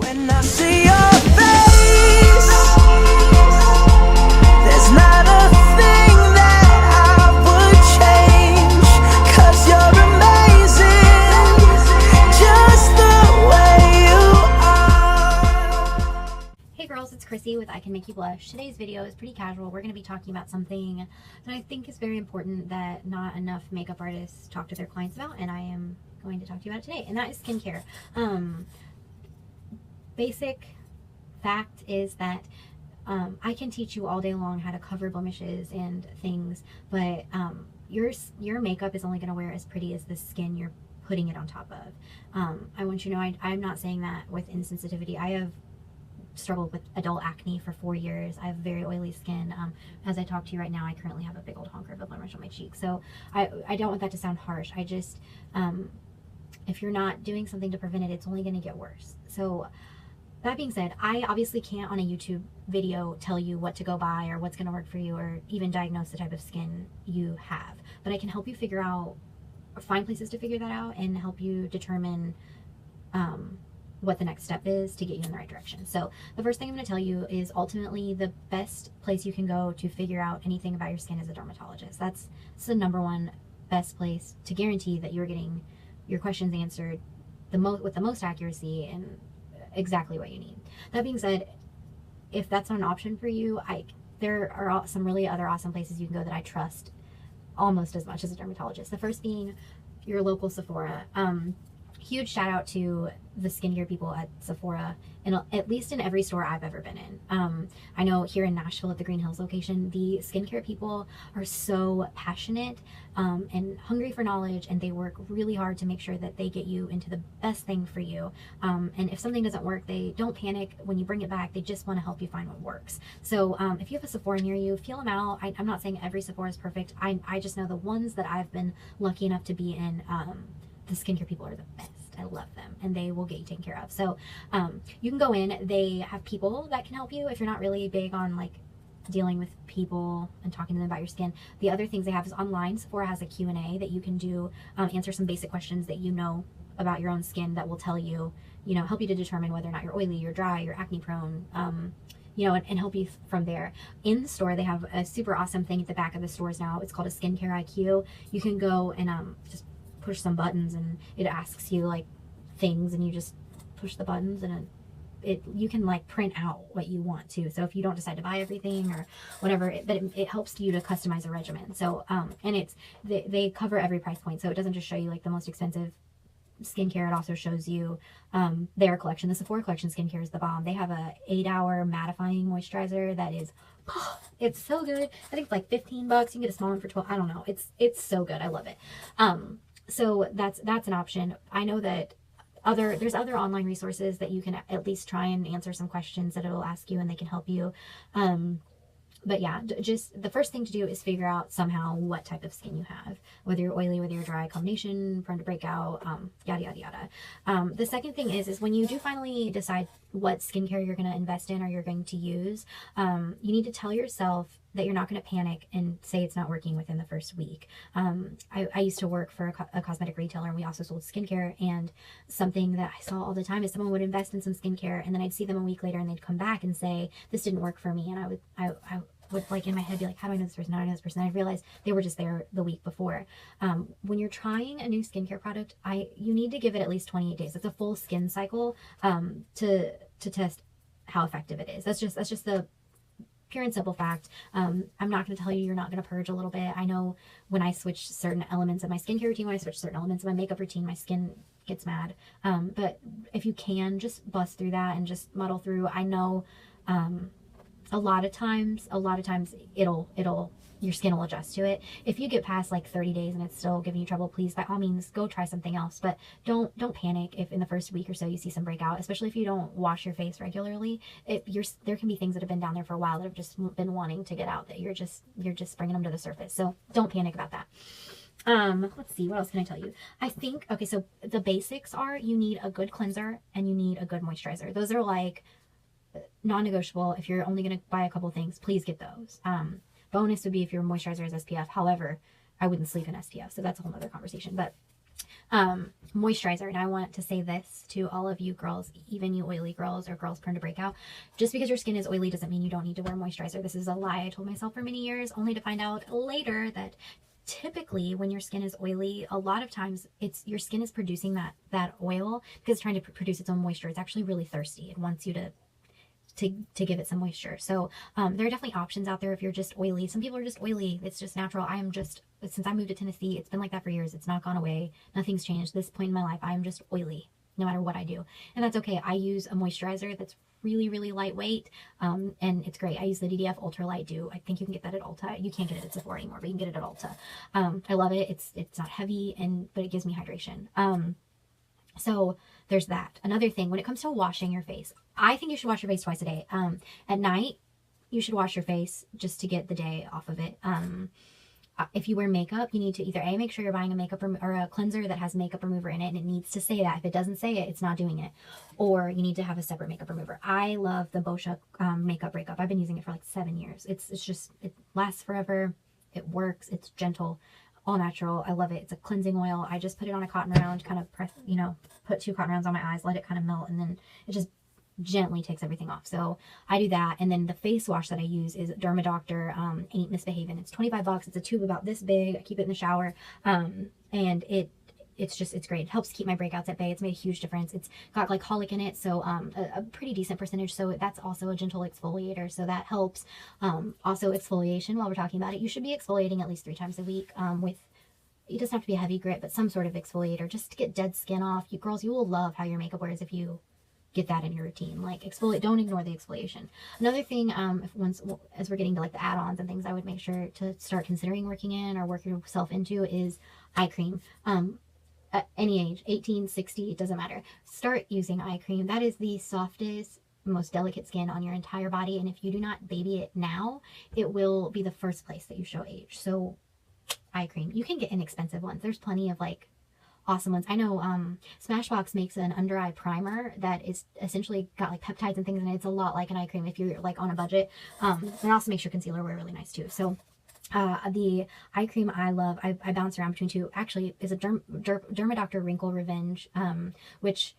When I see your face, there's not a thing that I would change, 'cause you're amazing, just the way you are. Hey girls, it's Chrissy with I Can Make You Blush. Today's video is pretty casual. We're going to be talking about something that I think is very important that not enough makeup artists talk to their clients about, and I am going to talk to you about it today, and that is skincare. Basic fact is that I can teach you all day long how to cover blemishes and things, but your makeup is only going to wear as pretty as the skin you're putting it on top of. I want you to know I'm not saying that with insensitivity. I have struggled with adult acne for 4 years. I have very oily skin. As I talk to you right now, I currently have a big old honker of a blemish on my cheek. So I don't want that to sound harsh. I just, if you're not doing something to prevent it, it's only going to get worse. So that being said, I obviously can't on a YouTube video tell you what to go buy or what's going to work for you or even diagnose the type of skin you have. But I can help you figure out, or find places to figure that out and help you determine what the next step is to get you in the right direction. So the first thing I'm going to tell you is ultimately the best place you can go to figure out anything about your skin is a dermatologist. That's the number one best place to guarantee that you're getting your questions answered with the most accuracy and exactly what you need. That being said, if that's not an option for you, there are some really other awesome places you can go that I trust almost as much as a dermatologist. The first being your local Sephora. Huge shout out to the skincare people at Sephora, and at least in every store I've ever been in. I know here in Nashville at the Green Hills location, the skincare people are so passionate and hungry for knowledge, and they work really hard to make sure that they get you into the best thing for you. And if something doesn't work, they don't panic when you bring it back. They just want to help you find what works. So if you have a Sephora near you, feel them out. I'm not saying every Sephora is perfect. I just know the ones that I've been lucky enough to be in, the skincare people are the best. I love them, and they will get you taken care of. So you can go in. They have people that can help you if you're not really big on like dealing with people and talking to them about your skin. The other things they have is online. Sephora has a Q&A that you can do, answer some basic questions that you know about your own skin that will tell you, help you to determine whether or not you're oily, you're dry, you're acne prone, and help you from there. In the store, they have a super awesome thing at the back of the stores now. It's called a Skincare IQ. You can go and just push some buttons, and it asks you like things, and you just push the buttons, and you can like print out what you want to. So if you don't decide to buy everything or whatever, it helps you to customize a regimen. So and they cover every price point, so it doesn't just show you like the most expensive skincare. It also shows you their collection. The Sephora collection skincare is the bomb. They have a 8-hour mattifying moisturizer that is it's so good. I think it's like $15. You can get a small one for 12. I don't know. It's so good. I love it. So that's an option. I know that there's other online resources that you can at least try and answer some questions that it'll ask you, and they can help you. But yeah, just the first thing to do is figure out somehow what type of skin you have, whether you're oily, whether you're dry, combination, prone to breakout, yada, yada, yada. The second thing is when you do finally decide what skincare you're going to invest in or you're going to use, you need to tell yourself that you're not going to panic and say it's not working within the first week. I used to work for a cosmetic retailer, and we also sold skincare, and something that I saw all the time is someone would invest in some skincare, and then I'd see them a week later and they'd come back and say, this didn't work for me. And I would like in my head be like, how do I know this person? How do I know this person? And I realized they were just there the week before. When you're trying a new skincare product, you need to give it at least 28 days. It's a full skin cycle to test how effective it is. That's just the pure and simple fact. I'm not going to tell you you're not going to purge a little bit. I know when I switch certain elements of my skincare routine, when I switch certain elements of my makeup routine, my skin gets mad. But if you can, just bust through that and just muddle through. I know a lot of times your skin will adjust to it. If you get past like 30 days and it's still giving you trouble, please by all means go try something else. But don't panic if in the first week or so you see some breakout, especially if you don't wash your face regularly. There can be things that have been down there for a while that have just been wanting to get out, that you're just bringing them to the surface. So don't panic about that. Let's see, what else can I tell you? I think, okay, so the basics are you need a good cleanser and you need a good moisturizer. Those are like non-negotiable. If you're only going to buy a couple things, please get those. Bonus would be if your moisturizer is SPF. However, I wouldn't sleep in SPF, so that's a whole other conversation. But Moisturizer. And I want to say this to all of you girls, even you oily girls or girls prone to breakout. Just because your skin is oily doesn't mean you don't need to wear moisturizer. This is a lie I told myself for many years, only to find out later that typically when your skin is oily, a lot of times it's your skin is producing that oil because it's trying to produce its own moisture. It's actually really thirsty. It wants you to give it some moisture. So there are definitely options out there if you're just oily. Some people are just oily. It's just natural. I am just, since I moved to Tennessee, it's been like that for years. It's not gone away. Nothing's changed. This point in my life, I am just oily no matter what I do. And that's okay. I use a moisturizer that's really, really lightweight. And it's great. I use the DDF Ultralight Dew. I think you can get that at Ulta. You can't get it at Sephora anymore, but you can get it at Ulta. I love it. It's not heavy, but it gives me hydration. So there's that. Another thing, when it comes to washing your face, I think you should wash your face twice a day. At night, you should wash your face just to get the day off of it. If you wear makeup, you need to either make sure you're buying a makeup or a cleanser that has makeup remover in it, and it needs to say that. If it doesn't say it, it's not doing it. Or you need to have a separate makeup remover. I love the Boscia makeup breakup. I've been using it for like 7 years. It's just, it lasts forever. It works. It's gentle. All natural. I love it. It's a cleansing oil. I just put it on a cotton round, kind of press, put 2 cotton rounds on my eyes, let it kind of melt, and then it just gently takes everything off. So I do that. And then the face wash that I use is Dermadoctor Ain't Misbehaving. It's $25. It's a tube about this big. I keep it in the shower. And it's great. It helps keep my breakouts at bay. It's made a huge difference. It's got glycolic in it, so a pretty decent percentage. So that's also a gentle exfoliator, so that helps. Also exfoliation, while we're talking about it, you should be exfoliating at least 3 times a week with, it doesn't have to be a heavy grit, but some sort of exfoliator just to get dead skin off. You girls, you will love how your makeup wears if you get that in your routine. Like exfoliate, don't ignore the exfoliation. Another thing, as we're getting to like the add-ons and things, I would make sure to start considering working in or work yourself into is eye cream. At any age, 18, 60, it doesn't matter. Start using eye cream. That is the softest, most delicate skin on your entire body. And if you do not baby it now, it will be the first place that you show age. So eye cream, you can get inexpensive ones. There's plenty of like awesome ones. I know Smashbox makes an under eye primer that is essentially got like peptides and things in it. It's a lot like an eye cream if you're like on a budget. And also makes your concealer wear really nice too. So the eye cream I love, I bounce around between 2, actually is a Dermadoctor Wrinkle Revenge, which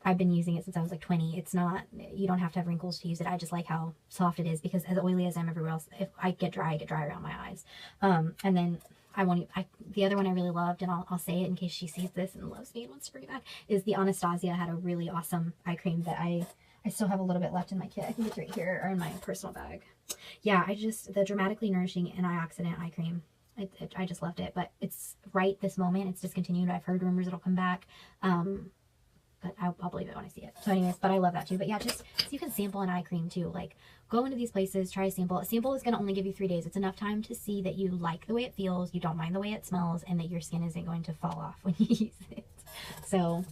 I've been using it since I was like 20. It's not, you don't have to have wrinkles to use it. I just like how soft it is, because as oily as I am everywhere else, if I get dry, I get dry around my eyes. And then the other one I really loved, and I'll say it in case she sees this and loves me and wants to bring it back, is the Anastasia. Had a really awesome eye cream that I still have a little bit left in my kit. I think it's right here or in my personal bag. Yeah, the Dramatically Nourishing Antioxidant eye cream. I just loved it, but it's right this moment. It's discontinued. I've heard rumors it'll come back. But I'll believe it when I see it. So anyways, but I love that too. But yeah, just so you can sample an eye cream too. Like, go into these places, try a sample. A sample is going to only give you 3 days. It's enough time to see that you like the way it feels, you don't mind the way it smells, and that your skin isn't going to fall off when you use it. So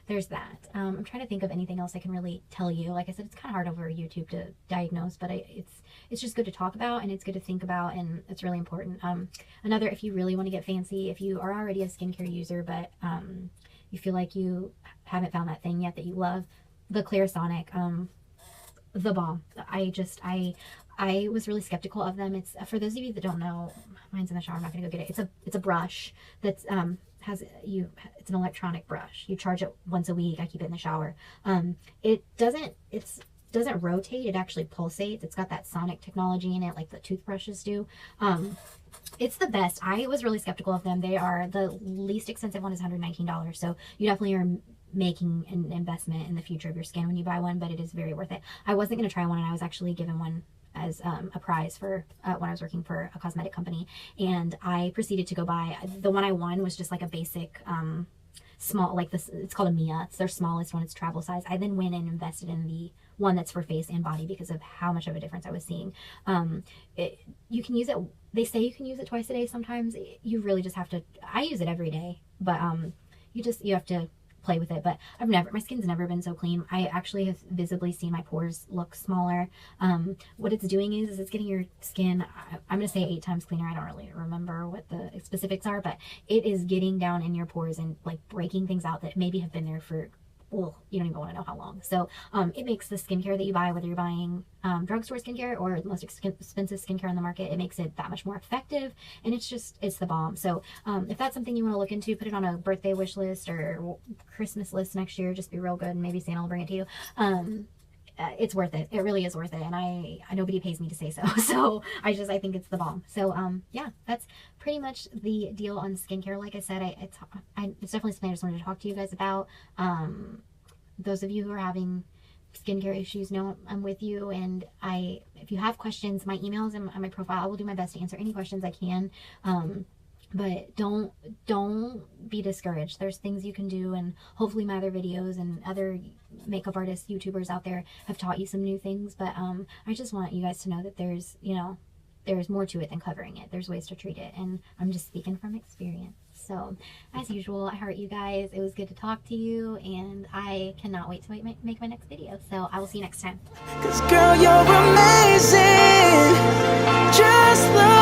there's that. I'm trying to think of anything else I can really tell you. Like I said, it's kind of hard over YouTube to diagnose, but it's just good to talk about, and it's good to think about, and it's really important. Another, if you really want to get fancy, if you are already a skincare user, but you feel like you haven't found that thing yet that you love, the Clarisonic, the bomb. I was really skeptical of them. It's, for those of you that don't know, mine's in the shower, I'm not gonna go get it. It's a brush that's it's an electronic brush. You charge it once a week. I keep it in the shower. It doesn't rotate, it actually pulsates. It's got that sonic technology in it like the toothbrushes do. It's the best. I was really skeptical of them. They are, the least expensive one is $119, so you definitely are making an investment in the future of your skin when you buy one, but it is very worth it. I wasn't going to try one, and I was actually given one as a prize for when I was working for a cosmetic company, and I proceeded to go buy, the one I won was just like a basic small, like this, it's called a Mia. It's their smallest one. It's travel size. I then went and invested in the one that's for face and body because of how much of a difference I was seeing. You can use it, they say you can use it twice a day. Sometimes you really just have to, I use it every day, but you have to play with it. But my skin's never been so clean. I actually have visibly seen my pores look smaller. What it's doing is it's getting your skin, I'm going to say 8 times cleaner. I don't really remember what the specifics are, but it is getting down in your pores and like breaking things out that maybe have been there for well, you don't even want to know how long. So it makes the skincare that you buy, whether you're buying drugstore skincare or the most expensive skincare on the market, it makes it that much more effective, and it's the bomb. So if that's something you want to look into, put it on a birthday wish list or Christmas list next year. Just be real good, and maybe Santa will bring it to you. It's worth it. It really is worth it, and I nobody pays me to say so. So I think it's the bomb. So yeah, that's pretty much the deal on skincare. Like I said, it's definitely something I just wanted to talk to you guys about. Those of you who are having skincare issues know I'm with you, and if you have questions, my email's on my profile. I will do my best to answer any questions I can. But don't be discouraged. There's things you can do, and hopefully my other videos and other makeup artists, YouTubers out there have taught you some new things. But I just want you guys to know that there's more to it than covering it. There's ways to treat it, and I'm just speaking from experience. So as usual, I heart you guys. It was good to talk to you, and I cannot wait to make my next video. So I will see you next time. 'Cause girl, you're amazing, just the